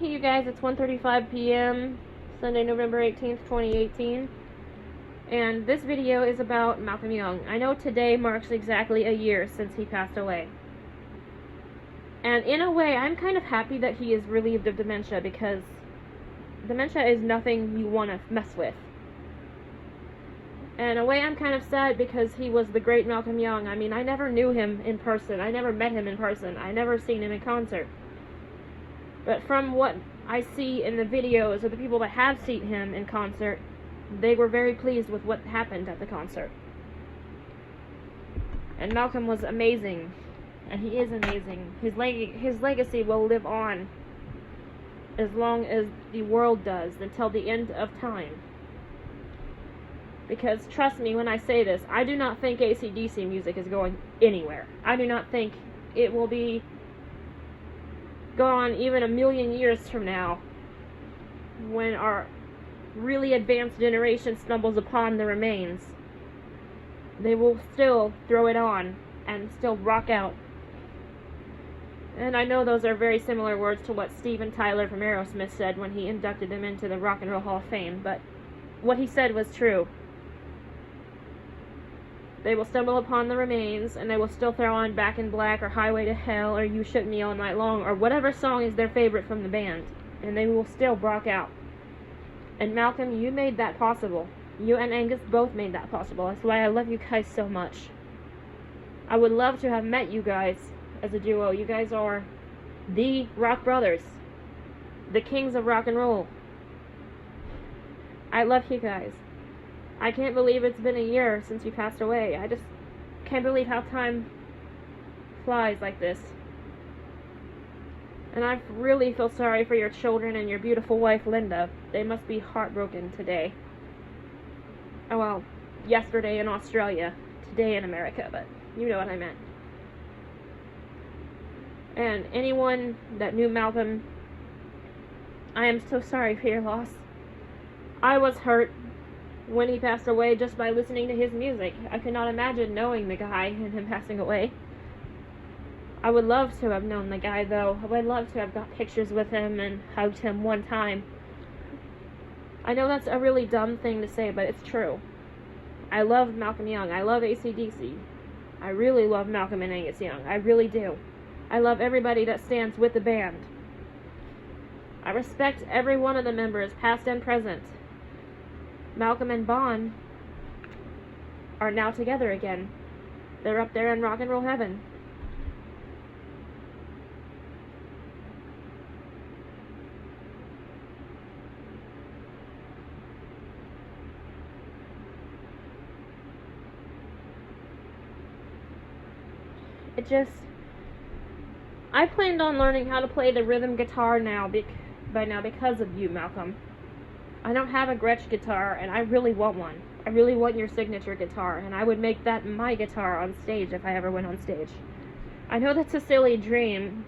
Hey you guys, it's 1:35 p.m. Sunday, November 18th, 2018. And this video is about Malcolm Young. I know today marks exactly a year since he passed away. And in a way, I'm kind of happy that he is relieved of dementia, because dementia is nothing you want to mess with. And in a way, I'm kind of sad because he was the great Malcolm Young. I mean, I never knew him in person. I never met him in person. I never seen him in concert. But from what I see in the videos of the people that have seen him in concert, they were very pleased with what happened at the concert. And Malcolm was amazing. And he is amazing. His legacy will live on as long as the world does, until the end of time. Because trust me when I say this, I do not think AC/DC music is going anywhere. I do not think it will be gone even a million years from now, when our really advanced generation stumbles upon the remains. They will still throw it on and still rock out. And I know those are very similar words to what Steven Tyler from Aerosmith said when he inducted him into the Rock and Roll Hall of Fame, but what he said was true. They will stumble upon the remains, and they will still throw on Back in Black or Highway to Hell or You Shook Me All Night Long or whatever song is their favorite from the band, and they will still rock out. And Malcolm, you made that possible. You and Angus both made that possible. That's why I love you guys so much. I would love to have met you guys as a duo. You guys are the Rock Brothers, the kings of rock and roll. I love you guys. I can't believe it's been a year since you passed away. I just can't believe how time flies like this. And I really feel sorry for your children and your beautiful wife, Linda. They must be heartbroken today. Oh, well, yesterday in Australia, today in America, but you know what I meant. And anyone that knew Malcolm, I am so sorry for your loss. I was hurt when he passed away just by listening to his music. I could not imagine knowing the guy and him passing away. I would love to have known the guy, though. I would love to have got pictures with him and hugged him one time. I know that's a really dumb thing to say, but it's true. I love Malcolm Young. I love AC/DC. I really love Malcolm and Angus Young. I really do. I love everybody that stands with the band. I respect every one of the members, past and present. Malcolm and Bon are now together again. They're up there in rock and roll heaven. I planned on learning how to play the rhythm guitar by now because of you, Malcolm. I don't have a Gretsch guitar, and I really want one. I really want your signature guitar, and I would make that my guitar on stage if I ever went on stage. I know that's a silly dream,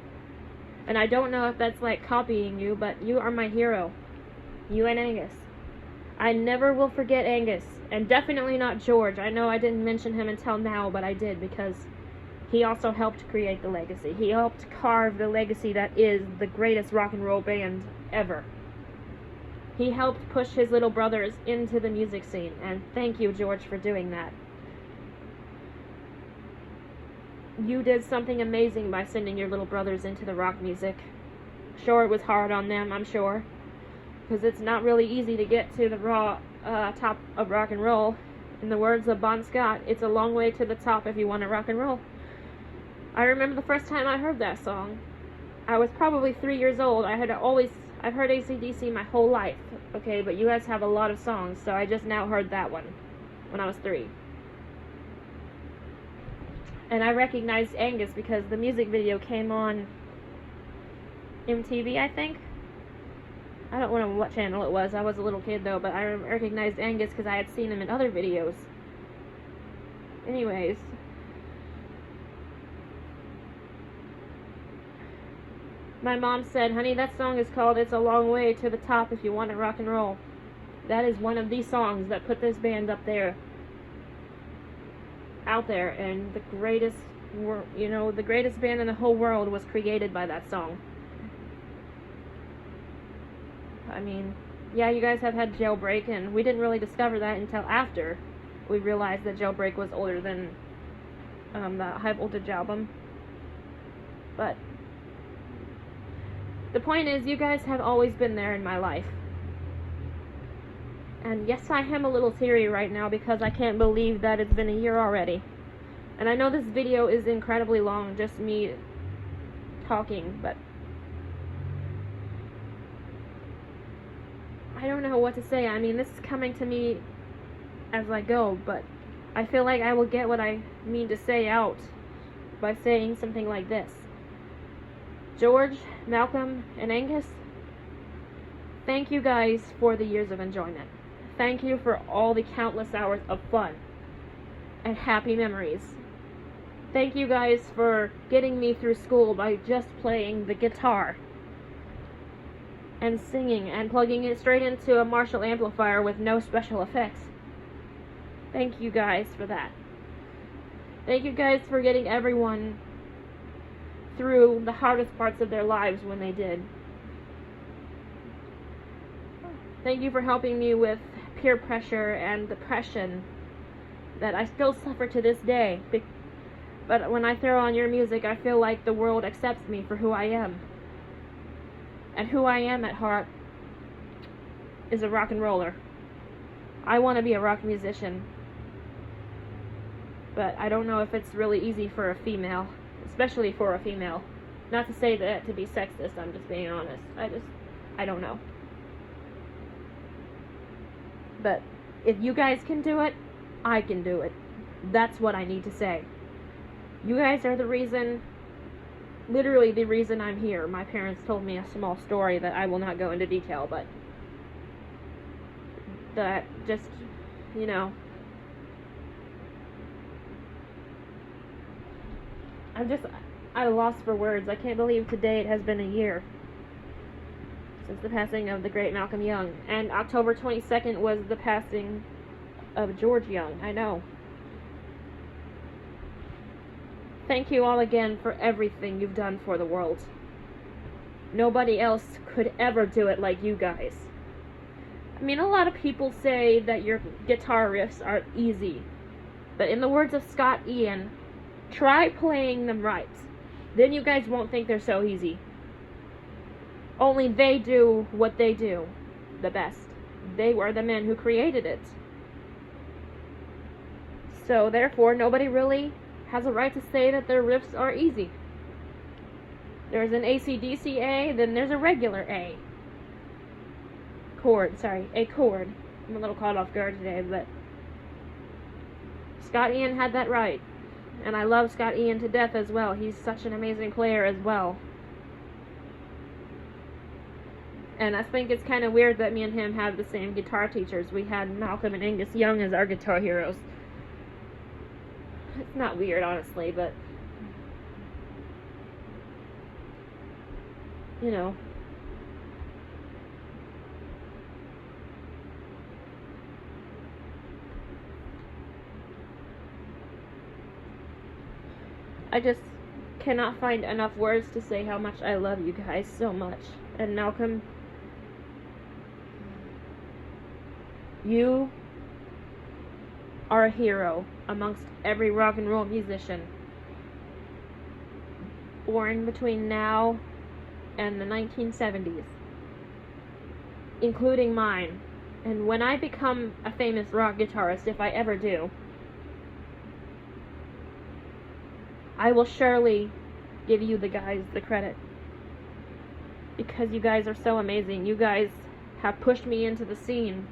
and I don't know if that's like copying you, but you are my hero. You and Angus. I never will forget Angus, and definitely not George. I know I didn't mention him until now, but I did, because he also helped create the legacy. He helped carve the legacy that is the greatest rock and roll band ever. He helped push his little brothers into the music scene, and thank you, George, for doing that. You did something amazing by sending your little brothers into the rock music. Sure, it was hard on them, I'm sure, because it's not really easy to get to the top of rock and roll. In the words of Bon Scott, it's a long way to the top if you want to rock and roll. I remember the first time I heard that song. I was probably 3 years old. I've heard AC/DC my whole life, okay, but you guys have a lot of songs, so I just now heard that one when I was 3. And I recognized Angus because the music video came on MTV, I think. I don't know what channel it was. I was a little kid, though, but I recognized Angus because I had seen him in other videos. Anyways. My mom said, honey, that song is called It's a Long Way to the Top If You Want to Rock and Roll. That is one of these songs that put this band up there. Out there. And the greatest the greatest band in the whole world was created by that song. I mean, yeah, you guys have had Jailbreak, and we didn't really discover that until after we realized that Jailbreak was older than the High Voltage album. But the point is, you guys have always been there in my life. And yes, I am a little teary right now because I can't believe that it's been a year already. And I know this video is incredibly long, just me talking, but I don't know what to say. I mean, this is coming to me as I go, but I feel like I will get what I mean to say out by saying something like this. George, Malcolm, and Angus, thank you guys for the years of enjoyment. Thank you for all the countless hours of fun and happy memories. Thank you guys for getting me through school by just playing the guitar and singing and plugging it straight into a Marshall amplifier with no special effects. Thank you guys for that. Thank you guys for getting everyone through the hardest parts of their lives when they did. Thank you for helping me with peer pressure and depression that I still suffer to this day. But when I throw on your music, I feel like the world accepts me for who I am. And who I am at heart is a rock and roller. I want to be a rock musician. But I don't know if it's really easy for a female. Especially for a female. Not to say that to be sexist, I'm just being honest. I don't know. But if you guys can do it, I can do it. That's what I need to say. You guys are the reason, literally the reason I'm here. My parents told me a small story that I will not go into detail, but that just, you know, I'm just at a loss for words. I can't believe today it has been a year since the passing of the great Malcolm Young. And October 22nd was the passing of George Young. I know. Thank you all again for everything you've done for the world. Nobody else could ever do it like you guys. I mean, a lot of people say that your guitar riffs are easy. But in the words of Scott Ian, try playing them right. Then you guys won't think they're so easy. Only they do what they do the best. They were the men who created it. So therefore, nobody really has a right to say that their riffs are easy. There's an AC/DC A, then there's a regular A. A chord. I'm a little caught off guard today, but Scott Ian had that right. And I love Scott Ian to death as well. He's such an amazing player as well. And I think it's kind of weird that me and him have the same guitar teachers. We had Malcolm and Angus Young as our guitar heroes. It's not weird, honestly, but you know. I just cannot find enough words to say how much I love you guys so much. And Malcolm, you are a hero amongst every rock and roll musician born between now and the 1970s, including mine. And when I become a famous rock guitarist, if I ever do, I will surely give you the guys the credit. Because you guys are so amazing. You guys have pushed me into the scene.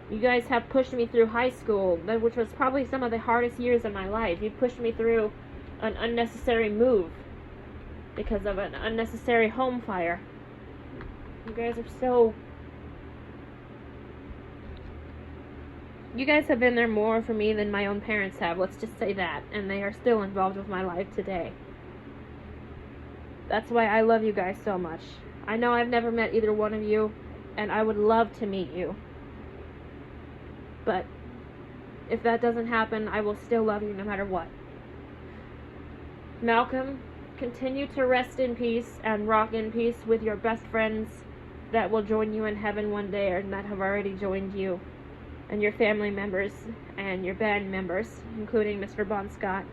You guys have pushed me through high school, which was probably some of the hardest years of my life. You pushed me through an unnecessary move because of an unnecessary home fire. You guys are so... You guys have been there more for me than my own parents have, let's just say that. And they are still involved with my life today. That's why I love you guys so much. I know I've never met either one of you, and I would love to meet you. But if that doesn't happen, I will still love you no matter what. Malcolm, continue to rest in peace and rock in peace with your best friends that will join you in heaven one day, or that have already joined you, and your family members, and your band members, including Mr. Bon Scott.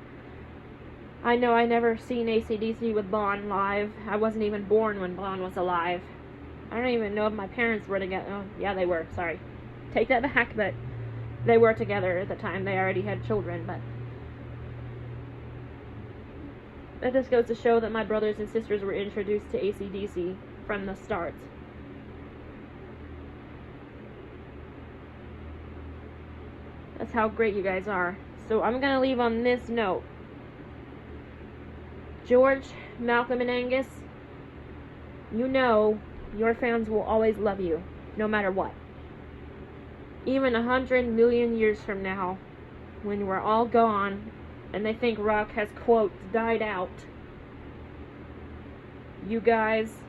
I know I never seen AC/DC with Bon live. I wasn't even born when Bon was alive. I don't even know if my parents were together. Oh, yeah, they were. Sorry. Take that back, but they were together at the time. They already had children, but that just goes to show that my brothers and sisters were introduced to AC/DC from the start. That's how great you guys are. So I'm going to leave on this note. George, Malcolm, and Angus, you know your fans will always love you, no matter what. Even 100 million years from now, when we're all gone, and they think rock has, quote, died out, you guys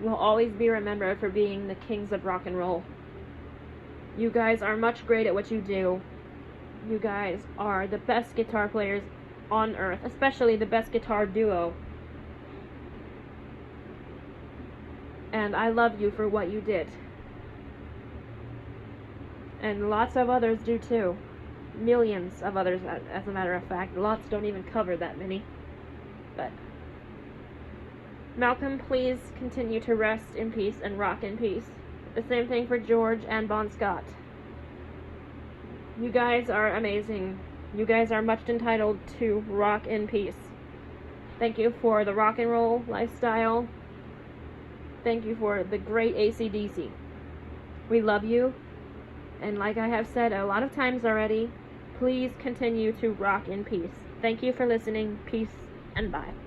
will always be remembered for being the kings of rock and roll. You guys are much great at what you do. You guys are the best guitar players on earth, especially the best guitar duo. And I love you for what you did. And lots of others do too. Millions of others, as a matter of fact. Lots don't even cover that many. But Malcolm, please continue to rest in peace and rock in peace. The same thing for George and Bon Scott. You guys are amazing. You guys are much entitled to rock in peace. Thank you for the rock and roll lifestyle. Thank you for the great AC/DC. We love you. And like I have said a lot of times already, please continue to rock in peace. Thank you for listening. Peace and bye.